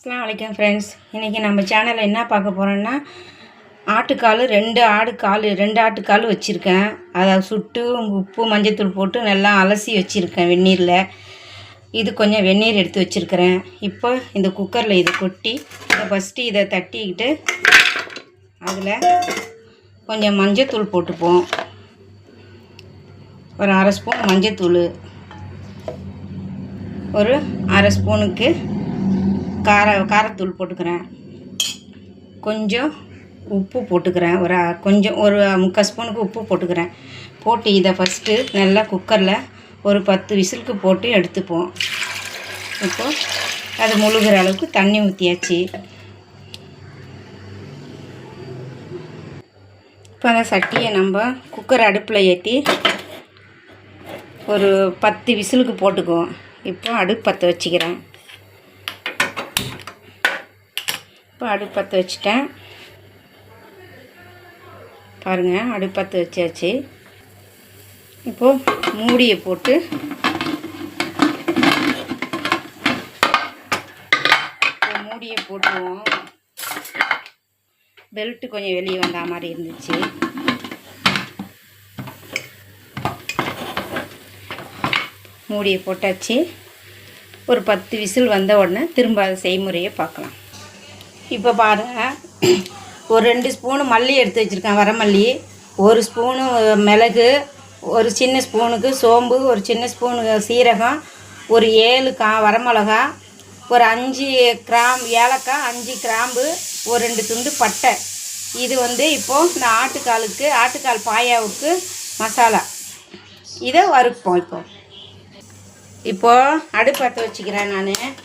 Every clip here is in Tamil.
அஸ்ஸலாமு அலைக்கும் ஃப்ரெண்ட்ஸ். இன்றைக்கி நம்ம சேனலில் என்ன பார்க்க போகிறோன்னா, ஆட்டுக்கால் 2 ஆட்டுக்கால் வச்சுருக்கேன். அதை சுட்டு உப்பு மஞ்சத்தூள் போட்டு நல்லா அலசி வச்சுருக்கேன் வெந்நீரில். இது கொஞ்சம் வெந்நீர் எடுத்து வச்சுருக்கிறேன். இப்போ இந்த குக்கரில் இதை கொட்டி ஃபஸ்ட்டு இதை தட்டிக்கிட்டு அதில் கொஞ்சம் மஞ்சத்தூள் போட்டுப்போம். ஒரு அரை ஸ்பூன் மஞ்சத்தூள், ஒரு அரை ஸ்பூனுக்கு காரத்தூள் போட்டுக்கிறேன். கொஞ்சம் உப்பு போட்டுக்கிறேன். ஒரு 3/4 ஸ்பூனுக்கு உப்பு போட்டுக்கிறேன். போட்டு இதை ஃபஸ்ட்டு நல்லா குக்கரில் ஒரு 10 விசிலுக்கு போட்டு எடுத்துப்போம். இப்போது அது முழுகிற அளவுக்கு தண்ணி ஊற்றியாச்சு. இப்போ அந்த சட்டியை நம்ம குக்கர் அடுப்பில் ஏற்றி ஒரு 10 விசிலுக்கு போட்டுக்குவோம். இப்போ அடுப்பு பற்ற வச்சுக்கிறேன். இப்போ அடுப்பு பற்ற வச்சுட்டேன். பாருங்கள், அடுப்பு பற்ற வச்சாச்சு. இப்போது மூடியை போட்டு போட்டுருவோம். பெல்ட்டு கொஞ்சம் வெளியே வந்த மாதிரி இருந்துச்சு. மூடியை போட்டாச்சு. ஒரு 10 விசில் வந்த உடனே திரும்ப அதை செய்முறையை பார்க்கலாம். இப்போ பாருங்கள், ஒரு 2 ஸ்பூனு மல்லி எடுத்து வச்சுருக்கேன், வரமல்லி. 1 ஸ்பூனு மிளகு, ஒரு சின்ன ஸ்பூனுக்கு சோம்பு, ஒரு சின்ன ஸ்பூனு சீரகம், ஒரு 7 வரமிளகா, ஒரு 5 கிராம்பு ஏலக்காய், 5 கிராம்பு, ஒரு 2 துண்டு பட்டை. இது இப்போது இந்த ஆட்டுக்கால் பாயாவுக்கு மசாலா. இதை வறுப்போம். இப்போது அடுப்பு பற்ற வச்சுக்கிறேன். நான்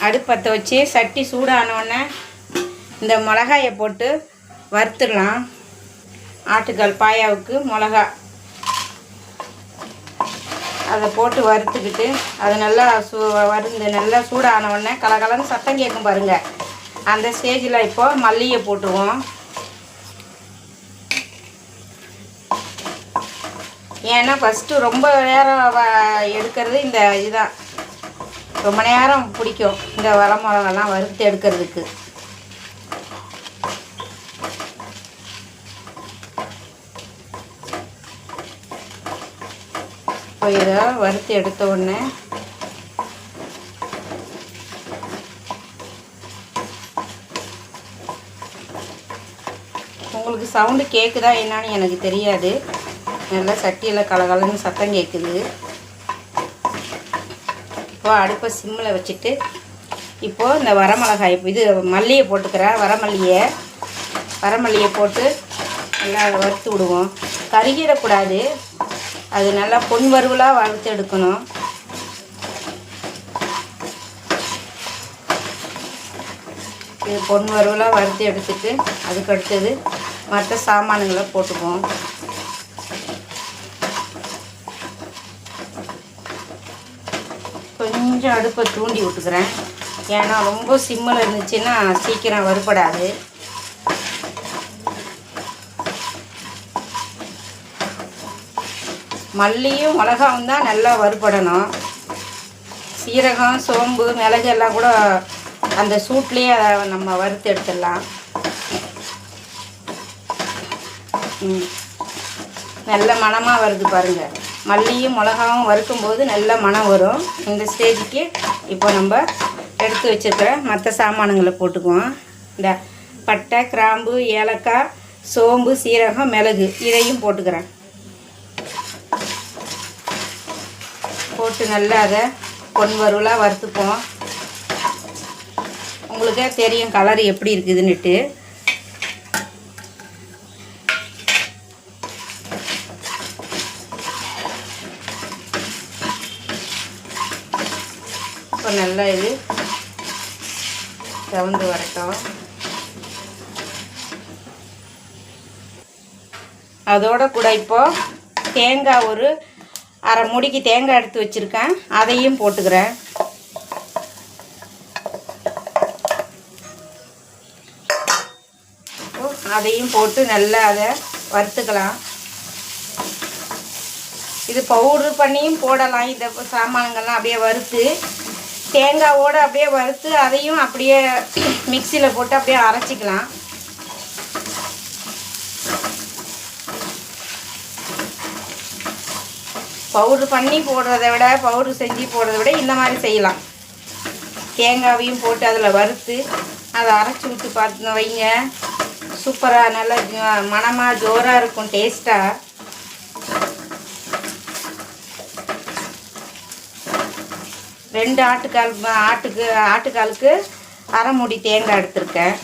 அடுப்பு பற்ற வச்சு சட்டி சூடானோடனே இந்த மிளகாயை போட்டு வறுத்துடலாம். ஆட்டுக்கால் பாயாவுக்கு மிளகா அதை போட்டு வறுத்துக்கிட்டு அது நல்லா நல்லா சூடான உடனே கலகலன்னு சத்தம் கேட்கும் பாருங்கள். அந்த ஸ்டேஜில் இப்போது மல்லியை போட்டுருவோம். ஏன்னா ஃபஸ்ட்டு ரொம்ப நேரம் எடுக்கிறது இந்த இதுதான், ரொம்ப நேரம் பிடிக்கும் இந்த வரமிளகாலாம் வறுத்து எடுக்கிறதுக்கு. இப்போ இதை வறுத்து எடுத்த உடனே உங்களுக்கு சவுண்டு கேட்குதா என்னான்னு எனக்கு தெரியாது. நல்லா சட்டியில் கலகலன்னு சத்தம் கேட்குது. இப்போ அடுப்பை சிம்மில் வச்சுட்டு இப்போது இந்த வரமிளகாய் இது மல்லியை போட்டுக்கிறேன். வரமல்லியை போட்டு நல்லா வறுத்து விடுவோம். கருகிடக்கூடாது, அது நல்லா பொன் வறுவலாக வறுத்து எடுக்கணும். இது பொன் வறுவலாக வறுத்து எடுத்துட்டு அதுக்கு அடுத்தது மற்ற சாமானுங்களை போட்டுக்குவோம். கொஞ்சம் அடுப்பை தூண்டி விட்டுக்கிறேன். ஏன்னா ரொம்ப சிம்மில் இருந்துச்சுன்னா சீக்கிரம் வறுபடாது. மல்லியும் மிளகாவும் தான் நல்லா வறுபடணும். சீரகம், சோம்பு, மிளகு எல்லாம் கூட அந்த சூட்லேயே அதை நம்ம வறுத்து எடுத்துடலாம். நல்ல மணமாக வருது பாருங்கள். மல்லியும் மிளகாவும் வறுக்கும்போது நல்ல மணம் வரும். இந்த ஸ்டேஜுக்கு இப்போ நம்ம எடுத்து வச்சுருக்கிற மற்ற சாமானுங்களை போட்டுக்குவோம். இந்த பட்டை, கிராம்பு, ஏலக்காய், சோம்பு, சீரகம், மிளகு இதையும் போட்டுக்கிறேன். போட்டு நல்லா அதை பொன் வறுவலாக வறுத்துப்போம். உங்களுக்கே தெரியும் கலர் எப்படி இருக்குதுன்னுட்டு. இப்போ நல்லா இது செவந்து வரட்டும். அதோட கூட இப்போது தேங்காய் ஒரு அரை மூடிக்கு தேங்காய் எடுத்து வச்சுருக்கேன், அதையும் போட்டுக்கிறேன். அதையும் போட்டு நல்லா அதை வறுத்துக்கலாம். இது பவுட்ரு பண்ணியும் போடலாம். இந்த சாமான்கள்லாம் அப்படியே வறுத்து தேங்காவோடு அப்படியே வறுத்து அதையும் அப்படியே மிக்சியில் போட்டு அப்படியே அரைச்சிக்கலாம். பவுட்ரு பண்ணி போடுறத விட, பவுட்ரு செஞ்சு போடுறத விட இந்த மாதிரி செய்யலாம். தேங்காவையும் போட்டு அதில் வறுத்து அதை அரைச்சி விட்டு பார்த்து வைங்க. சூப்பராக நல்லா மணமாக ஜோராக இருக்கும், டேஸ்ட்டாக. ரெண்டு ஆட்டுக்காலுக்கு அரை மூடி தேங்காய் எடுத்திருக்கேன்.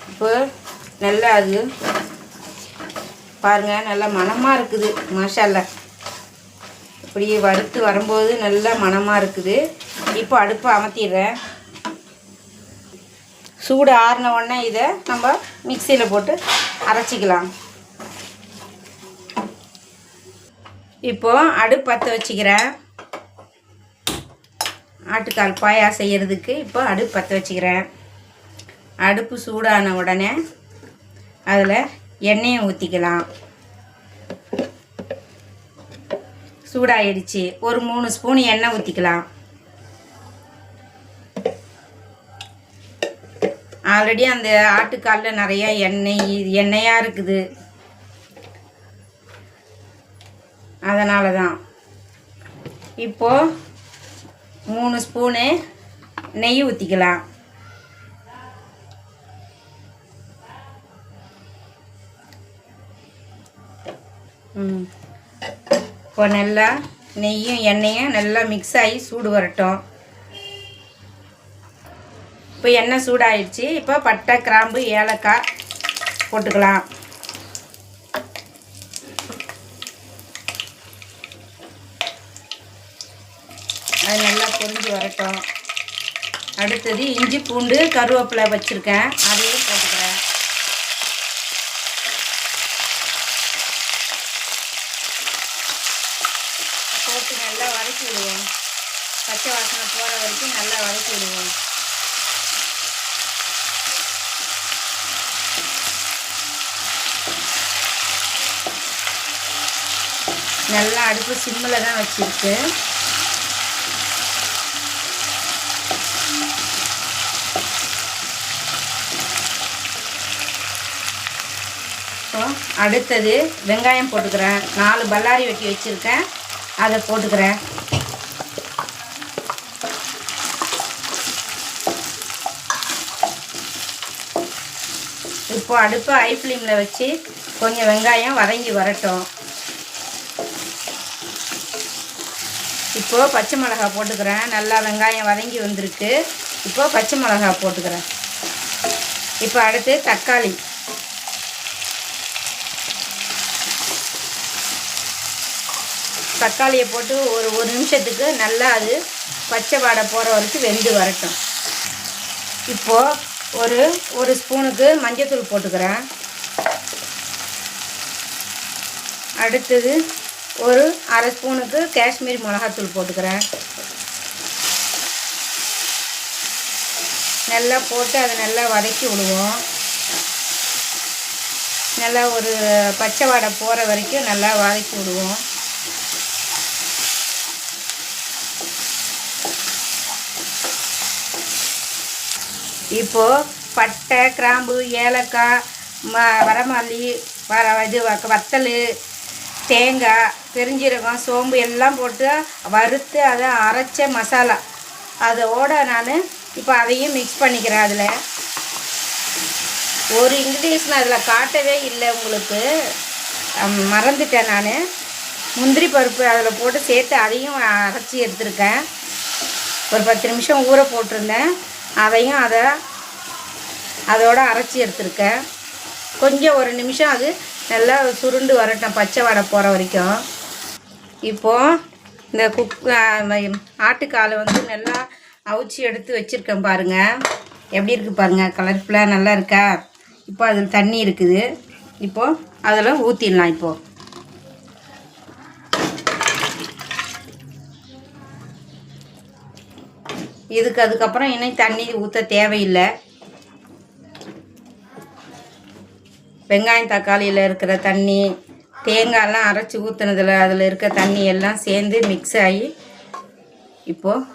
இப்போ நல்லா அது பாருங்கள், நல்லா மணமாக இருக்குது. மாஷால்லா, இப்படி வறுத்து வரும்போது நல்லா மணமாக இருக்குது. இப்போ அடுப்பை அமர்த்திடுறேன். சூடு ஆறின உடனே இதை நம்ம மிக்சியில் போட்டு அரைச்சிக்கலாம். இப்போது அடுப்பு பற்ற வச்சுக்கிறேன். ஆட்டுக்கால் பாயா செய்கிறதுக்கு இப்போ அடுப்பு பற்ற வச்சுக்கிறேன். அடுப்பு சூடான உடனே அதில் எண்ணெயை ஊற்றிக்கலாம். சூடாகிடுச்சு. ஒரு 3 ஸ்பூன் எண்ணெய் ஊற்றிக்கலாம். ஆல்ரெடி அந்த ஆட்டுக்காலில் நிறையா எண்ணெயாக இருக்குது, அதனால தான். இப்போது 3 ஸ்பூனு நெய் ஊற்றிக்கலாம். இப்போ நல்லா நெய்யும் எண்ணெயும் நல்லா மிக்ஸ் ஆகி சூடு வரட்டும். இப்போ எண்ணெய் சூடாயிடுச்சு. இப்போ பட்டை, கிராம்பு, ஏலக்காய் போட்டுக்கலாம். அது நல்லா பொரிஞ்சு வரட்டும். அடுத்தது இஞ்சி, பூண்டு, கருவேப்பிலை வச்சுருக்கேன், அதையும் போட்டுக்கிறேன். போட்டு நல்லா வதக்கி விடுவோம். பச்சை வாசனை போகிற வரைக்கும் நல்லா வதக்கி விடுவோம். நல்லா அடுப்பு சிம்மில் தான் வச்சுருக்கு. ஸோ அடுத்தது வெங்காயம் போட்டுக்கிறேன். 4 பல்லாரி வெட்டி வச்சுருக்கேன், அதை போட்டுக்கிறேன். இப்போ அடுப்பை ஹை ஃப்ளேமில் வச்சு கொஞ்சம் வெங்காயம் வதங்கி வரட்டும். இப்போது பச்சை மிளகாய் போட்டுக்கிறேன். நல்லா வெங்காயம் வதங்கி வந்திருக்கு. இப்போது பச்சை மிளகாய் போட்டுக்கிறேன். இப்போ அடுத்து தக்காளி. தக்காளியை போட்டு ஒரு நிமிஷத்துக்கு நல்லா அது பச்சை வாடை போகிற வரைக்கும் வெந்து வரட்டும். இப்போது ஒரு ஸ்பூனுக்கு மஞ்சள்தூள் போட்டுக்கிறேன். அடுத்தது ஒரு அரை ஸ்பூனுக்கு காஷ்மீரி மிளகாத்தூள் போட்டுக்கிறேன். நல்லா போட்டு அதை நல்லா வதக்கி விடுவோம். நல்லா ஒரு பச்சை வாடை போகிற வரைக்கும் நல்லா வதக்கி விடுவோம். இப்போது பட்டை, கிராம்பு, ஏலக்காய், வரமல்லி, வத்தல், தேங்காய், பெருஞ்சீரகம், சோம்பு எல்லாம் போட்டு வறுத்து அதை அரைச்ச மசாலா அதோடு நான் இப்போ அதையும் மிக்ஸ் பண்ணிக்கிறேன். அதில் ஒரு இன்க்ரீடியன்ஸ் நான் அதில் காட்டவே இல்லை, உங்களுக்கு மறந்துட்டேன். நான் முந்திரி பருப்பு அதில் போட்டு சேர்த்து அதையும் அரைச்சி எடுத்துருக்கேன். ஒரு 10 நிமிஷம் ஊற போட்டிருந்தேன். அதையும் அதோடு அரைச்சி எடுத்துருக்கேன். கொஞ்சம் ஒரு நிமிஷம் அது நல்லா சுருண்டு வரட்டும், பச்சை வாடை போகிற வரைக்கும். இப்போது இந்த ஆட்டுக்காலை வந்து நல்லா அவிச்சி எடுத்து வச்சுருக்கேன். பாருங்கள் எப்படி இருக்குது பாருங்கள், கலர்ஃபுல்லாக நல்லா இருக்கா. இப்போ அதில் தண்ணி இருக்குது. இப்போது அதில் ஊற்றிடலாம். இதுக்கு அதுக்கப்புறம் இன்னும் தண்ணி ஊற்ற தேவையில்லை. வெங்காயம் தக்காளியில் இருக்கிற தண்ணி, தேங்காயெல்லாம் அரைச்சி ஊற்றுனதில் அதில் இருக்க தண்ணி எல்லாம் சேர்ந்து மிக்ஸ் ஆகி இப்போது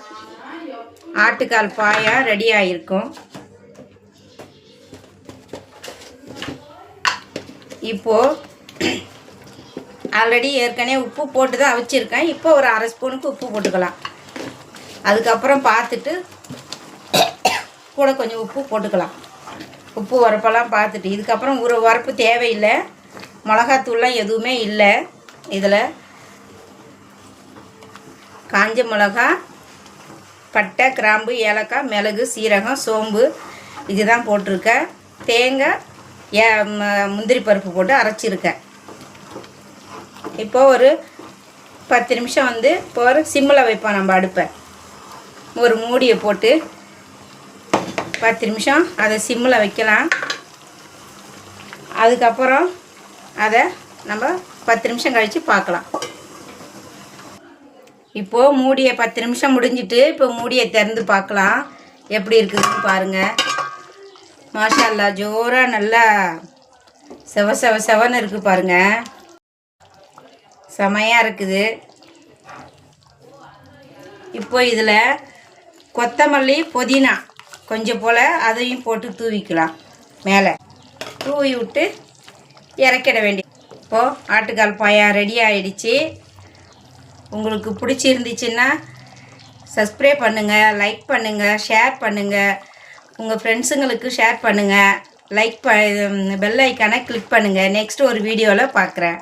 ஆட்டுக்கால் பாயா ரெடி ஆகிருக்கும். இப்போது ஆல்ரெடி ஏற்கனவே உப்பு போட்டு தான் அவிச்சிருக்கேன். இப்போ ஒரு 1/2 ஸ்பூனுக்கு உப்பு போட்டுக்கலாம். அதுக்கப்புறம் பார்த்துட்டு கூட கொஞ்சம் உப்பு போட்டுக்கலாம். உப்பு உரப்பெல்லாம் பார்த்துட்டு இதுக்கப்புறம் ஒரு உரப்பு தேவையில்லை. மிளகாத்தூள்லாம் எதுவுமே இல்லை. இதில் காஞ்ச மிளகா, பட்டை, கிராம்பு, ஏலக்காய், மிளகு, சீரகம், சோம்பு இதுதான் போட்டிருக்கேன். தேங்காய், முந்திரி பருப்பு போட்டு அரைச்சிருக்கேன். இப்போது ஒரு 10 நிமிஷம் இப்போ ஒரு சிம்மில் வைப்போம். நம்ம அடுப்பை ஒரு மூடியை போட்டு 10 நிமிஷம் அதை சிம்மில் வைக்கலாம். அதுக்கப்புறம் அதை நம்ம 10 நிமிஷம் கழித்து பார்க்கலாம். இப்போது மூடியை 10 நிமிஷம் முடிஞ்சிட்டு இப்போ மூடியை திறந்து பார்க்கலாம் எப்படி இருக்குதுன்னு பாருங்கள். மாஷா அல்லா, ஜோராக நல்லா செவன்னு இருக்குது பாருங்கள். செமையாக இருக்குது. இப்போ இதில் கொத்தமல்லி, புதினா கொஞ்சம் போல் அதையும் போட்டு தூவிக்கலாம். மேலே தூவி விட்டு இறக்கிட வேண்டிய. இப்போது ஆட்டுக்கால் பாயா ரெடி ஆகிடுச்சு. உங்களுக்கு பிடிச்சிருந்துச்சுன்னா சப்ஸ்கிரைப் பண்ணுங்கள், லைக் பண்ணுங்கள், ஷேர் பண்ணுங்கள். உங்கள் ஃப்ரெண்ட்ஸுங்களுக்கு ஷேர் பண்ணுங்கள். பெல் ஐக்கானை கிளிக் பண்ணுங்கள். நெக்ஸ்ட் ஒரு வீடியோவில் பார்க்குறேன்.